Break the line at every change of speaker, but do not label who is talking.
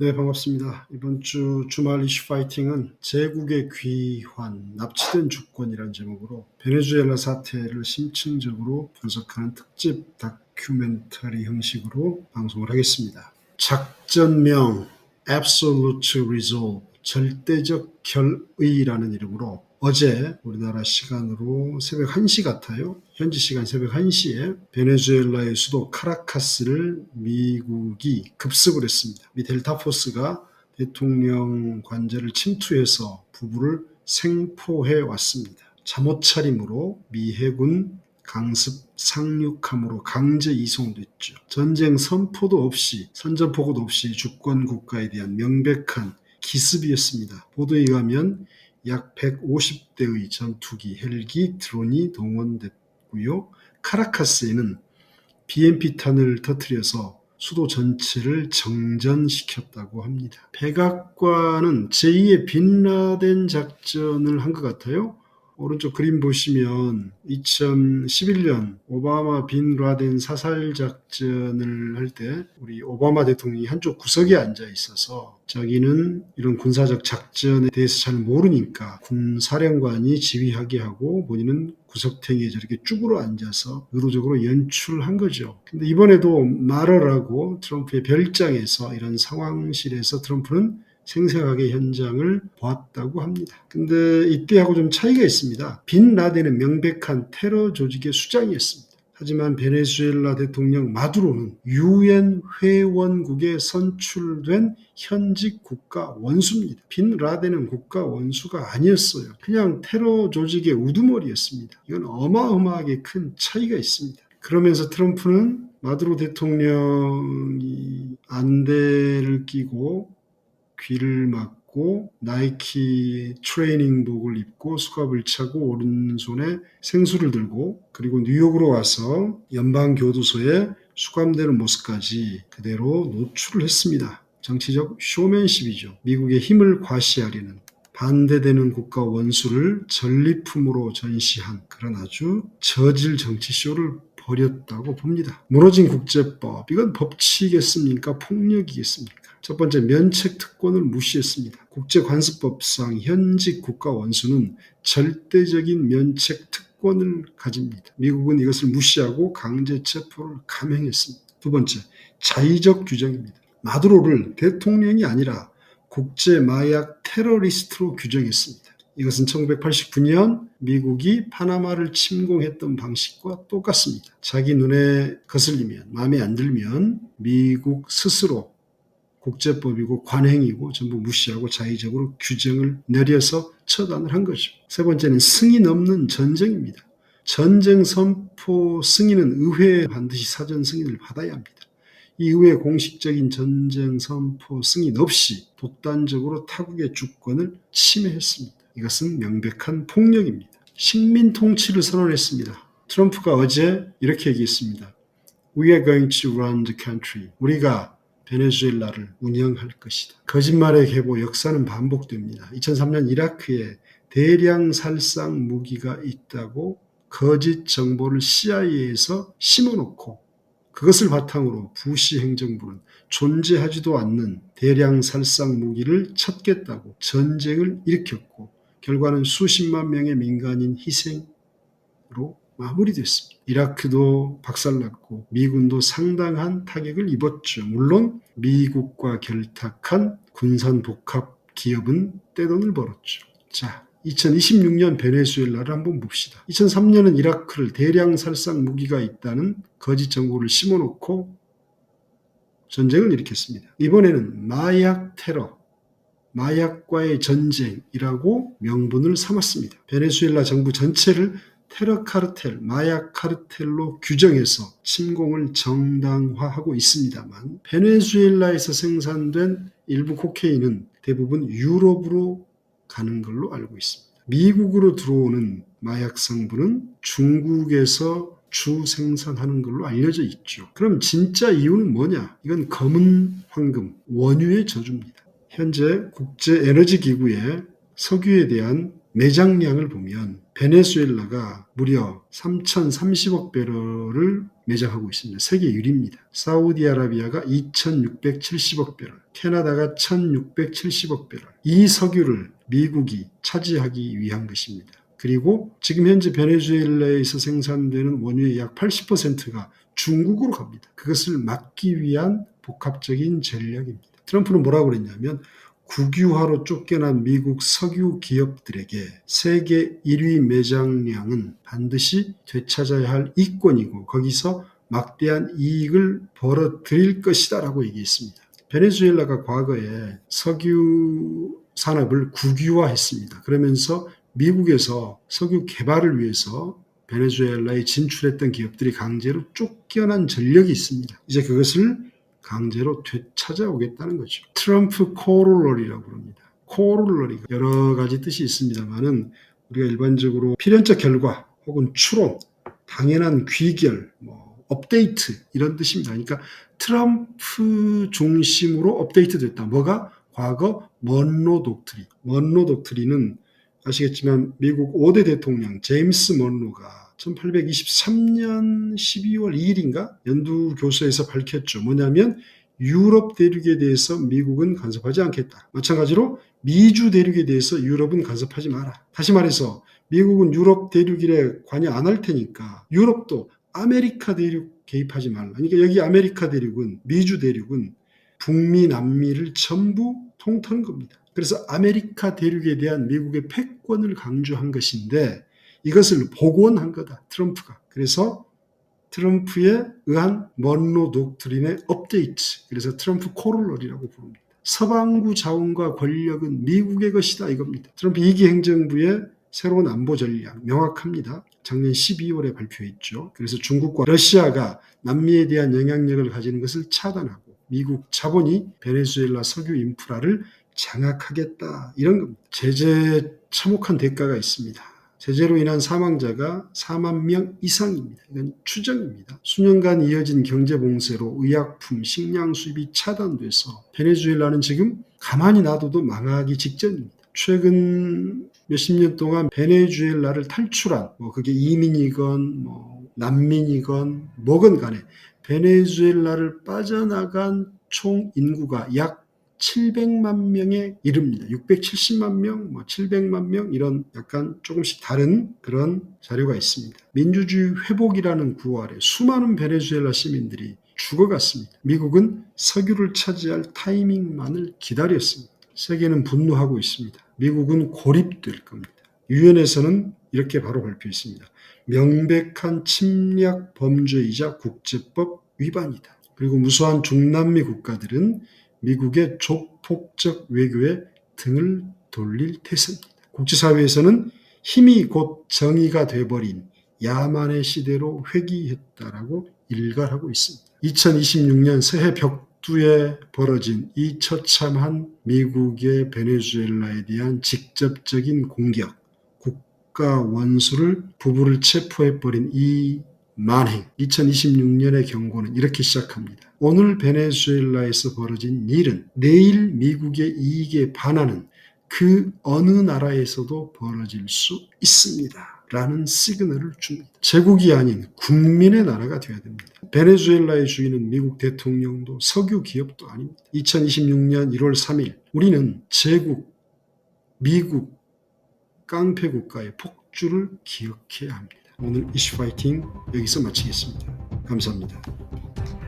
네, 반갑습니다. 이번 주 주말 이슈 파이팅은 제국의 귀환, 납치된 주권이라는 제목으로 베네수엘라 사태를 심층적으로 분석하는 특집 다큐멘터리 형식으로 방송을 하겠습니다. 작전명 Absolute Resolve, 절대적 결의라는 이름으로 어제 우리나라 시간으로 새벽 1시 같아요. 현지 시간 새벽 1시에 베네수엘라의 수도 카라카스를 미국이 급습을 했습니다. 미 델타포스가 대통령 관저를 침투해서 부부를 생포해 왔습니다. 잠옷 차림으로 미 해군 강습 상륙함으로 강제 이송됐죠. 전쟁 선포도 없이, 선전포고도 없이 주권 국가에 대한 명백한 기습이었습니다. 보도에 의하면 약 150대의 전투기, 헬기, 드론이 동원됐고요. 카라카스에는 BMP탄을 터뜨려서 수도 전체를 정전시켰다고 합니다. 백악관은 제2의 빈라덴 작전을 한 것 같아요. 오른쪽 그림 보시면 2011년 오바마 빈라덴 사살 작전을 할 때 우리 오바마 대통령이 한쪽 구석에 앉아 있어서 자기는 이런 군사적 작전에 대해서 잘 모르니까 군사령관이 지휘하게 하고 본인은 구석탱이에 저렇게 쭈그러 앉아서 의도적으로 연출한 거죠. 근데 이번에도 말을 하고 트럼프의 별장에서 이런 상황실에서 트럼프는 생생하게 현장을 보았다고 합니다. 근데 이때하고 좀 차이가 있습니다. 빈 라덴은 명백한 테러 조직의 수장이었습니다. 하지만 베네수엘라 대통령 마두로는 유엔 회원국에 선출된 현직 국가 원수입니다. 빈 라덴은 국가 원수가 아니었어요. 그냥 테러 조직의 우두머리였습니다. 이건 어마어마하게 큰 차이가 있습니다. 그러면서 트럼프는 마두로 대통령이 안대를 끼고 귀를 막고 나이키 트레이닝복을 입고 수갑을 차고 오른손에 생수를 들고 그리고 뉴욕으로 와서 연방교도소에 수감되는 모습까지 그대로 노출을 했습니다. 정치적 쇼맨십이죠. 미국의 힘을 과시하려는 반대되는 국가 원수를 전리품으로 전시한 그런 아주 저질 정치쇼를 벌였다고 봅니다. 무너진 국제법, 이건 법치겠습니까? 폭력이겠습니까? 첫 번째, 면책 특권을 무시했습니다. 국제관습법상 현직 국가 원수는 절대적인 면책 특권을 가집니다. 미국은 이것을 무시하고 강제 체포를 감행했습니다. 두 번째, 자의적 규정입니다. 마두로를 대통령이 아니라 국제 마약 테러리스트로 규정했습니다. 이것은 1989년 미국이 파나마를 침공했던 방식과 똑같습니다. 자기 눈에 거슬리면, 마음에 안 들면 미국 스스로 국제법이고 관행이고 전부 무시하고 자의적으로 규정을 내려서 처단을 한 거죠. 세 번째는 승인 없는 전쟁입니다. 전쟁 선포 승인은 의회에 반드시 사전 승인을 받아야 합니다. 이 의회 공식적인 전쟁 선포 승인 없이 독단적으로 타국의 주권을 침해했습니다. 이것은 명백한 폭력입니다. 식민 통치를 선언했습니다. 트럼프가 어제 이렇게 얘기했습니다. We are going to run the country. 우리가 베네수엘라를 운영할 것이다. 거짓말의 계보 역사는 반복됩니다. 2003년 이라크에 대량 살상 무기가 있다고 거짓 정보를 CIA에서 심어놓고 그것을 바탕으로 부시 행정부는 존재하지도 않는 대량 살상 무기를 찾겠다고 전쟁을 일으켰고 결과는 수십만 명의 민간인 희생으로 마무리됐습니다. 이라크도 박살났고 미군도 상당한 타격을 입었죠. 물론 미국과 결탁한 군산복합 기업은 떼돈을 벌었죠. 자, 2026년 베네수엘라를 한번 봅시다. 2003년은 이라크를 대량 살상 무기가 있다는 거짓 정보를 심어놓고 전쟁을 일으켰습니다. 이번에는 마약 테러, 마약과의 전쟁이라고 명분을 삼았습니다. 베네수엘라 정부 전체를 테러 카르텔, 마약 카르텔로 규정해서 침공을 정당화하고 있습니다만 베네수엘라에서 생산된 일부 코케인은 대부분 유럽으로 가는 걸로 알고 있습니다. 미국으로 들어오는 마약 성분은 중국에서 주 생산하는 걸로 알려져 있죠. 그럼 진짜 이유는 뭐냐? 이건 검은 황금, 원유의 저주입니다. 현재 국제에너지기구에 석유에 대한 매장량을 보면 베네수엘라가 무려 3,030억 배럴을 매장하고 있습니다. 세계 1위입니다. 사우디아라비아가 2,670억 배럴, 캐나다가 1,670억 배럴. 이 석유를 미국이 차지하기 위한 것입니다. 그리고 지금 현재 베네수엘라에서 생산되는 원유의 약 80%가 중국으로 갑니다. 그것을 막기 위한 복합적인 전략입니다. 트럼프는 뭐라고 그랬냐면 국유화로 쫓겨난 미국 석유 기업들에게 세계 1위 매장량은 반드시 되찾아야 할 이권이고 거기서 막대한 이익을 벌어들일 것이다 라고 얘기했습니다. 베네수엘라가 과거에 석유 산업을 국유화했습니다. 그러면서 미국에서 석유 개발을 위해서 베네수엘라에 진출했던 기업들이 강제로 쫓겨난 전력이 있습니다. 이제 그것을 강제로 되찾아오겠다는 거죠. 트럼프 코롤러리라고 합니다. 코롤러리가 여러 가지 뜻이 있습니다만은 우리가 일반적으로 필연적 결과 혹은 추론, 당연한 귀결, 업데이트 이런 뜻입니다. 그러니까 트럼프 중심으로 업데이트됐다. 뭐가? 과거 먼로 독트린. 먼로 독트린은 아시겠지만 미국 5대 대통령 제임스 먼로가 1823년 12월 2일인가 연두교서에서 밝혔죠. 뭐냐면 유럽 대륙에 대해서 미국은 간섭하지 않겠다. 마찬가지로 미주 대륙에 대해서 유럽은 간섭하지 마라. 다시 말해서 미국은 유럽 대륙에 관여 안 할 테니까 유럽도 아메리카 대륙 개입하지 말라. 그러니까 여기 아메리카 대륙은 미주 대륙은 북미 남미를 전부 통틀은 겁니다. 그래서 아메리카 대륙에 대한 미국의 패권을 강조한 것인데 이것을 복원한 거다. 트럼프가. 그래서 트럼프에 의한 먼로 독트린의 업데이트. 그래서 트럼프 코롤러리라고 부릅니다. 서방구 자원과 권력은 미국의 것이다 이겁니다. 트럼프 2기 행정부의 새로운 안보 전략 명확합니다. 작년 12월에 발표했죠. 그래서 중국과 러시아가 남미에 대한 영향력을 가지는 것을 차단하고 미국 자본이 베네수엘라 석유 인프라를 장악하겠다 이런 겁니다. 제재 참혹한 대가가 있습니다. 제재로 인한 사망자가 4만 명 이상입니다. 이건 추정입니다. 수년간 이어진 경제봉쇄로 의약품, 식량 수입이 차단돼서 베네수엘라는 지금 가만히 놔둬도 망하기 직전입니다. 최근 몇십 년 동안 베네수엘라를 탈출한 그게 이민이건 난민이건 뭐건 간에 베네수엘라를 빠져나간 총 인구가 약 700만 명에 이릅니다. 670만 명, 700만 명 이런 약간 조금씩 다른 그런 자료가 있습니다. 민주주의 회복이라는 구호 아래 수많은 베네수엘라 시민들이 죽어갔습니다. 미국은 석유를 차지할 타이밍만을 기다렸습니다. 세계는 분노하고 있습니다. 미국은 고립될 겁니다. 유엔에서는 이렇게 바로 발표했습니다. 명백한 침략 범죄이자 국제법 위반이다. 그리고 무수한 중남미 국가들은 미국의 조폭적 외교에 등을 돌릴 태세입니다. 국제사회에서는 힘이 곧 정의가 돼버린 야만의 시대로 회귀했다라고 일갈하고 있습니다. 2026년 새해 벽두에 벌어진 이 처참한 미국의 베네수엘라에 대한 직접적인 공격, 국가 원수를 부부를 체포해버린 이 만행, 2026년의 경고는 이렇게 시작합니다. 오늘 베네수엘라에서 벌어진 일은 내일 미국의 이익에 반하는 그 어느 나라에서도 벌어질 수 있습니다. 라는 시그널을 줍니다. 제국이 아닌 국민의 나라가 되어야 됩니다. 베네수엘라의 주인은 미국 대통령도 석유 기업도 아닙니다. 2026년 1월 3일 우리는 제국, 미국, 깡패 국가의 폭주를 기억해야 합니다. 오늘 이슈 파이팅 여기서 마치겠습니다. 감사합니다.